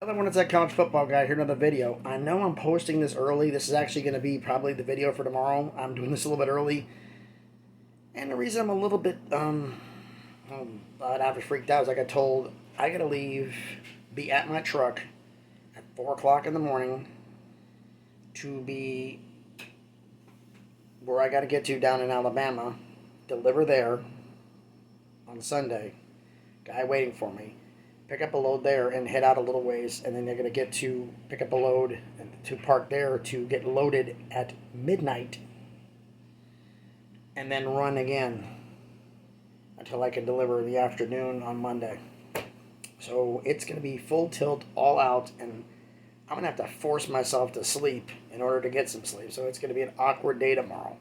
Another one is that college football guy. Here, another video. I know I'm posting this early. This is actually going to be probably the video for tomorrow. I'm doing this a little bit early, and the reason I'm a little bit I was freaked out is I got told I got to leave, be at my truck at 4 o'clock in the morning to be where I got to get to down in Alabama, deliver there on Sunday. Guy waiting for me. Pick up a load there and head out a little ways, and then they're going to get to pick up a load and to park there to get loaded at midnight and then run again until I can deliver in the afternoon on Monday. So it's going to be full tilt, all out, and I'm going to have to force myself to sleep in order to get some sleep. So it's going to be an awkward day tomorrow.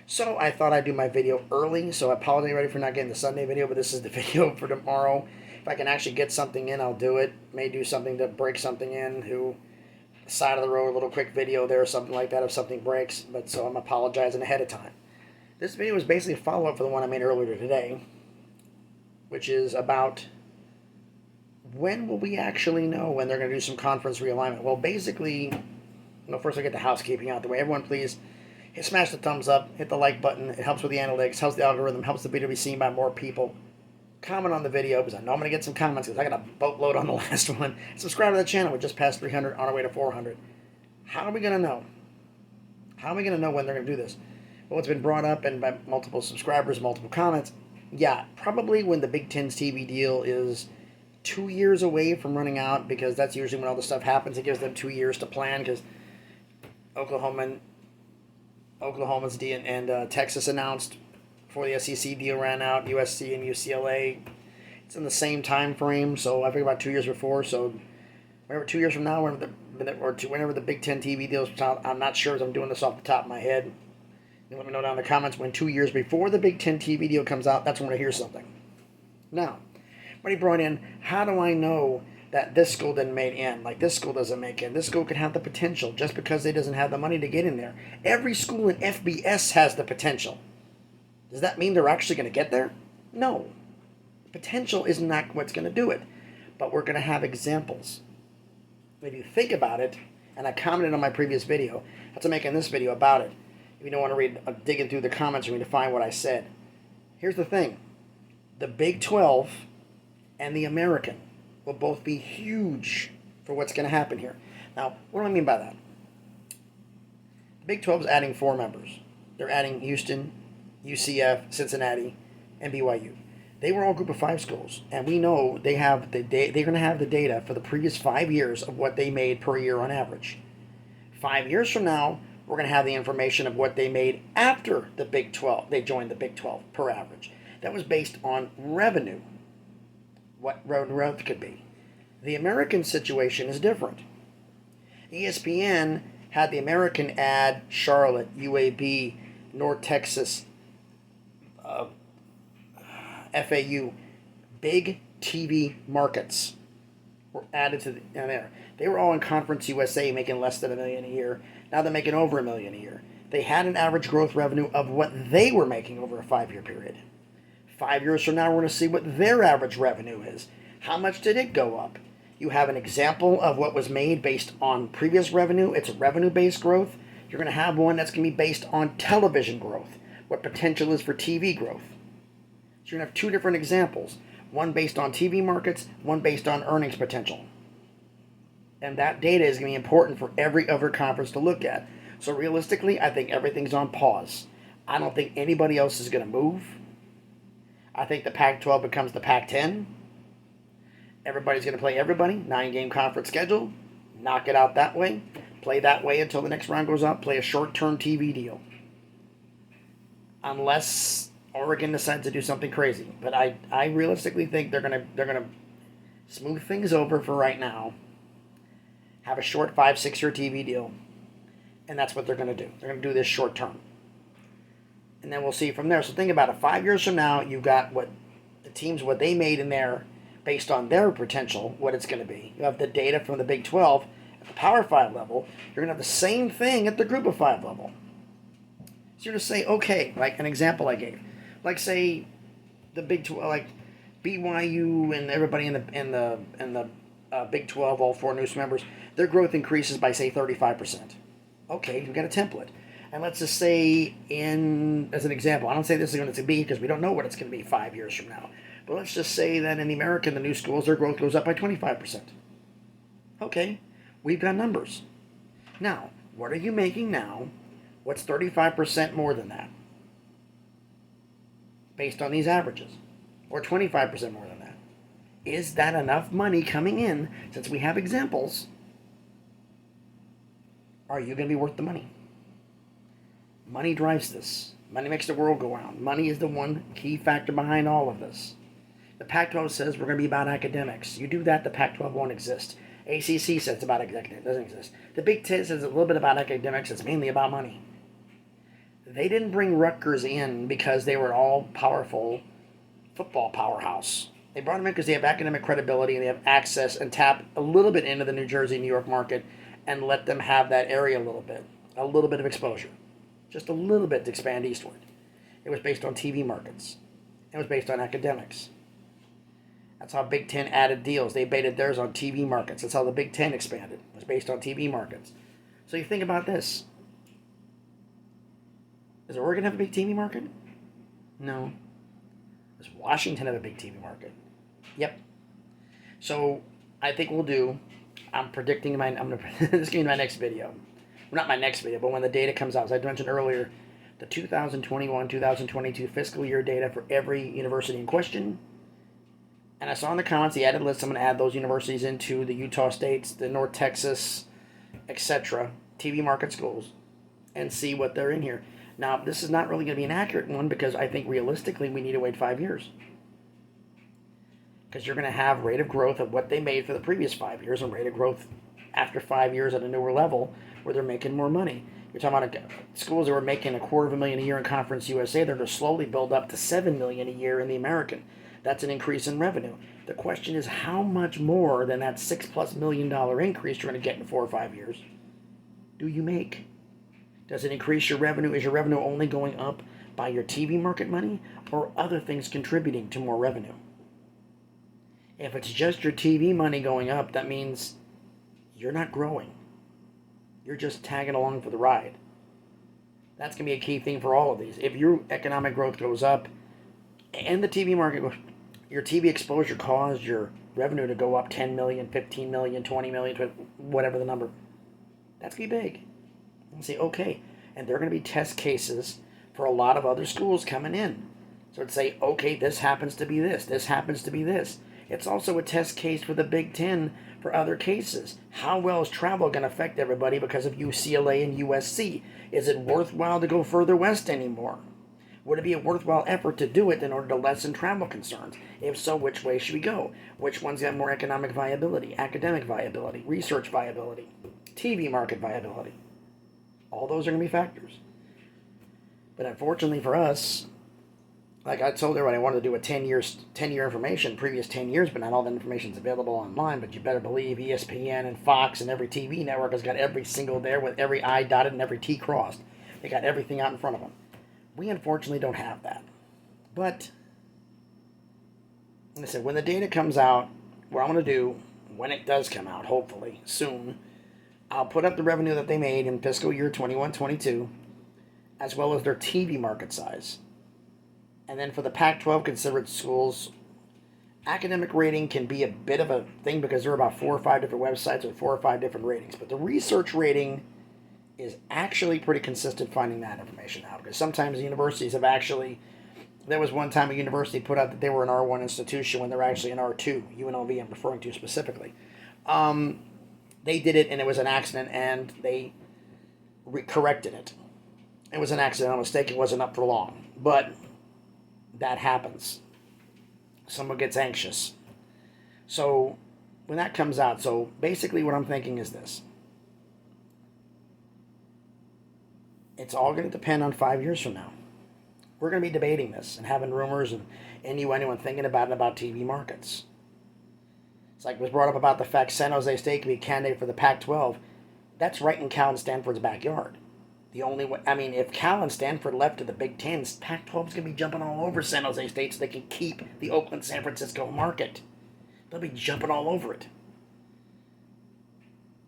So I thought I'd do my video early, so I apologize already for not getting the Sunday video, but this is the video for tomorrow. If I can actually get something in, I'll do it. May do something to break something in, side of the road, a little quick video there or something like that if something breaks, but so I'm apologizing ahead of time. This video is basically a follow-up for the one I made earlier today, which is about when will we actually know when they're going to do some conference realignment. Well, basically, first I'll get the housekeeping out the way. Everyone please smash the thumbs up, hit the like button. It helps with the analytics, helps the algorithm, helps the video be seen by more people. Comment on the video because I know I'm going to get some comments because I got a boatload on the last one. Subscribe to the channel. We're just past 300 on our way to 400. How are we going to know? How are we going to know when they're going to do this? Well, it's been brought up and by multiple subscribers, multiple comments. Yeah, probably when the Big Ten's TV deal is 2 years away from running out, because that's usually when all the stuff happens. It gives them 2 years to plan because Oklahoma's and Texas announced before the SEC deal ran out, USC and UCLA. It's in the same time frame, so I think about 2 years before. So whenever 2 years from now, whenever the Big Ten TV deal is out, I'm not sure as I'm doing this off the top of my head. You let me know down in the comments when 2 years before the Big Ten TV deal comes out. That's when I hear something. Now, when he brought in, how do I know that this school didn't make in? Like this school doesn't make in. This school could have the potential just because they doesn't have the money to get in there. Every school in FBS has the potential. Does that mean they're actually going to get there? No. Potential is not what's going to do it. But we're going to have examples. If you think about it, and I commented on my previous video, that's why I'm making this video about it. If you don't want to read, digging through the comments for me to find what I said. Here's the thing. The Big 12 and the American will both be huge for what's going to happen here. Now, what do I mean by that? The Big 12 is adding 4 members. They're adding Houston, UCF, Cincinnati, and BYU. They were all Group of 5 schools, and we know they're going to have the data for the previous 5 years of what they made per year on average. 5 years from now, we're going to have the information of what they made after the Big 12. They joined the Big 12 per average. That was based on revenue, what growth could be. The American situation is different. ESPN had the American add Charlotte, UAB, North Texas, FAU, big TV markets were added to there. They were all in Conference USA making less than $1 million a year. Now they're making over $1 million a year. They had an average growth revenue of what they were making over a 5-year period. 5 years from now, we're going to see what their average revenue is. How much did it go up? You have an example of what was made based on previous revenue. It's revenue-based growth. You're going to have one that's going to be based on television growth, what potential is for TV growth. So you're going to have 2 different examples, one based on TV markets, one based on earnings potential. And that data is going to be important for every other conference to look at. So realistically, I think everything's on pause. I don't think anybody else is going to move. I think the Pac-12 becomes the Pac-10. Everybody's going to play everybody. 9-game conference schedule. Knock it out that way. Play that way until the next round goes up. Play a short-term TV deal. Unless Oregon decides to do something crazy. But I realistically think they're gonna smooth things over for right now. Have a short 5-6 year TV deal. And that's what they're going to do. They're going to do this short term. And then we'll see from there. So think about it. 5 years from now, you've got what the teams, what they made in there based on their potential, what it's going to be. You have the data from the Big 12 at the Power 5 level. You're going to have the same thing at the Group of 5 level. So you're going to say, okay, like an example I gave. Like say the Big 12, like BYU and everybody in the Big 12, all four newest members, their growth increases by, say, 35%. Okay, we've got a template. And let's just say, as an example, I don't say this is going to be because we don't know what it's going to be 5 years from now. But let's just say that in the American, the new schools, their growth goes up by 25%. Okay, we've got numbers. Now, what are you making now? What's 35% more than that? Based on these averages. Or 25% more than that. Is that enough money coming in, since we have examples? Are you going to be worth the money? Money drives this. Money makes the world go round. Money is the one key factor behind all of this. The Pac-12 says we're going to be about academics. You do that, the Pac-12 won't exist. ACC says it's about academics. It doesn't exist. The Big Ten says a little bit about academics. It's mainly about money. They didn't bring Rutgers in because they were an all-powerful football powerhouse. They brought them in because they have academic credibility and they have access and tap a little bit into the New Jersey, New York market and let them have that area a little bit of exposure. Just a little bit to expand eastward. It was based on TV markets. It was based on academics. That's how Big Ten added deals. They baited theirs on TV markets. That's how the Big Ten expanded. It was based on TV markets. So you think about this. Does Oregon have a big TV market? No. Does Washington have a big TV market? Yep. So I think I'm predicting this is going to be my next video. Well, not my next video, but when the data comes out. As I mentioned earlier, the 2021-2022 fiscal year data for every university in question. And I saw in the comments the added list. I'm going to add those universities into the Utah states, the North Texas, etc. TV market schools and see what they're in here. Now, this is not really going to be an accurate one because I think realistically we need to wait 5 years. Because you're going to have rate of growth of what they made for the previous 5 years and rate of growth after 5 years at a newer level where they're making more money. You're talking about schools that were making $250,000 a year in Conference USA. They're going to slowly build up to $7 million a year in the American. That's an increase in revenue. The question is how much more than that $6+ million increase you're going to get in 4 or 5 years do you make? Does it increase your revenue? Is your revenue only going up by your TV market money or other things contributing to more revenue? If it's just your TV money going up, that means you're not growing. You're just tagging along for the ride. That's going to be a key thing for all of these. If your economic growth goes up and the TV market, your TV exposure caused your revenue to go up 10 million, 15 million, 20 million, whatever the number, that's going to be big. And say, okay, and there are going to be test cases for a lot of other schools coming in. So it'd say, okay, this happens to be this happens to be this. It's also a test case for the Big Ten for other cases. How well is travel going to affect everybody because of UCLA and USC? Is it worthwhile to go further west anymore? Would it be a worthwhile effort to do it in order to lessen travel concerns? If so, which way should we go? Which ones have more economic viability, academic viability, research viability, TV market viability? All those are going to be factors. But unfortunately for us, like I told everybody, I wanted to do a 10-year information, previous 10 years, but not all the information is available online. But you better believe ESPN and Fox and every TV network has got every single there with every I dotted and every T crossed. They got everything out in front of them. We unfortunately don't have that. But, like I said, when the data comes out, what I'm going to do, when it does come out, hopefully, soon, I'll put up the revenue that they made in fiscal year 21-22, as well as their TV market size. And then for the Pac-12 considered schools, academic rating can be a bit of a thing because there are about 4 or 5 different websites with 4 or 5 different ratings. But the research rating is actually pretty consistent finding that information out. Because sometimes the universities have actually, there was one time a university put out that they were an R1 institution when they're actually an R2, UNLV I'm referring to specifically. They did it and it was an accident and they corrected it. It was an accidental mistake. It wasn't up for long. But that happens. Someone gets anxious. So when that comes out, so basically what I'm thinking is this. It's all going to depend on 5 years from now. We're going to be debating this and having rumors and anyone thinking about it about TV markets. It's like it was brought up about the fact San Jose State could be a candidate for the Pac-12. That's right in Cal and Stanford's backyard. The only way, I mean, if Cal and Stanford left to the Big Ten, Pac-12 is going to be jumping all over San Jose State so they can keep the Oakland-San Francisco market. They'll be jumping all over it.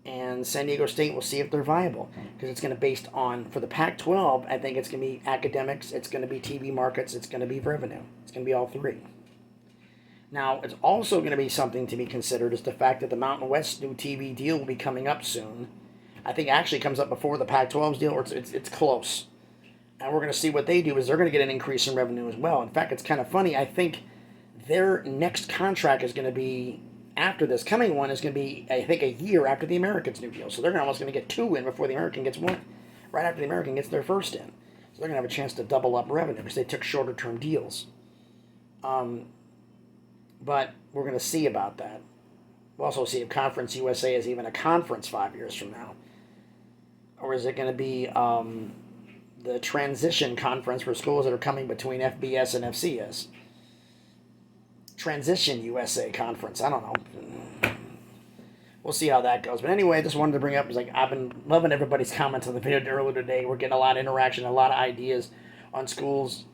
and San Diego State, we'll see if they're viable, because it's going to based on, for the Pac-12, I think it's going to be academics, it's going to be TV markets, it's going to be revenue. It's going to be all three. Now, it's also going to be something to be considered is the fact that the Mountain West new TV deal will be coming up soon. I think actually comes up before the Pac-12's deal, or it's close. And we're going to see what they do is they're going to get an increase in revenue as well. In fact, it's kind of funny. I think their next contract is going to be, after this coming one, is going to be, I think, a year after the Americans' new deal. So they're almost going to get two in before the American gets one, right after the American gets their first in. So they're going to have a chance to double up revenue because they took shorter-term deals. But we're going to see about that. We'll also see if Conference USA is even a conference 5 years from now. Or is it going to be the transition conference for schools that are coming between FBS and FCS? Transition USA conference. I don't know. We'll see how that goes. But anyway, I just wanted to bring up, like, I've been loving everybody's comments on the video earlier today. We're getting a lot of interaction, a lot of ideas on schools.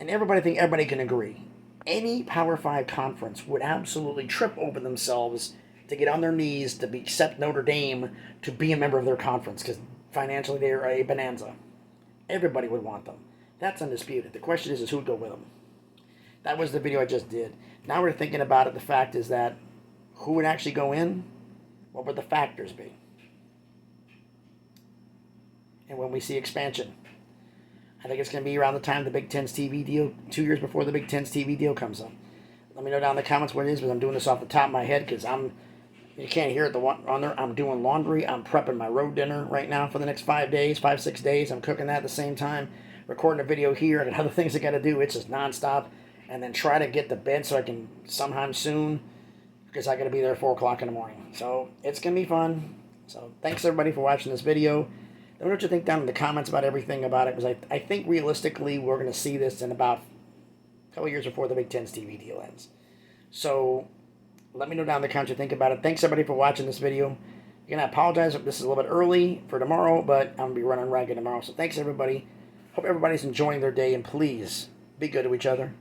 And everybody can agree. Any Power 5 conference would absolutely trip over themselves to get on their knees to accept Notre Dame to be a member of their conference, because financially they're a bonanza. Everybody would want them. That's undisputed. The question is who would go with them. That was the video I just did. Now we're thinking about it. The fact is that who would actually go in? What would the factors be? And when we see expansion, I think it's going to be around the time the Big Ten's TV deal, 2 years before the Big Ten's TV deal comes up. Let me know down in the comments what it is, but I'm doing this off the top of my head because you can't hear it on there. I'm doing laundry. I'm prepping my road dinner right now for the next 5 days, 6 days. I'm cooking that at the same time, recording a video here, and other things I got to do. It's just nonstop. And then try to get to bed so I can sometime soon, because I got to be there at 4 o'clock in the morning. So it's going to be fun. So thanks everybody for watching this video. Let me know what you think down in the comments about everything about it, because I think realistically we're going to see this in about a couple years before the Big Ten's TV deal ends. So let me know down in the comments what you think about it. Thanks everybody for watching this video. Again, I apologize if this is a little bit early for tomorrow, but I'm going to be running ragged tomorrow. So thanks everybody. Hope everybody's enjoying their day, and please be good to each other.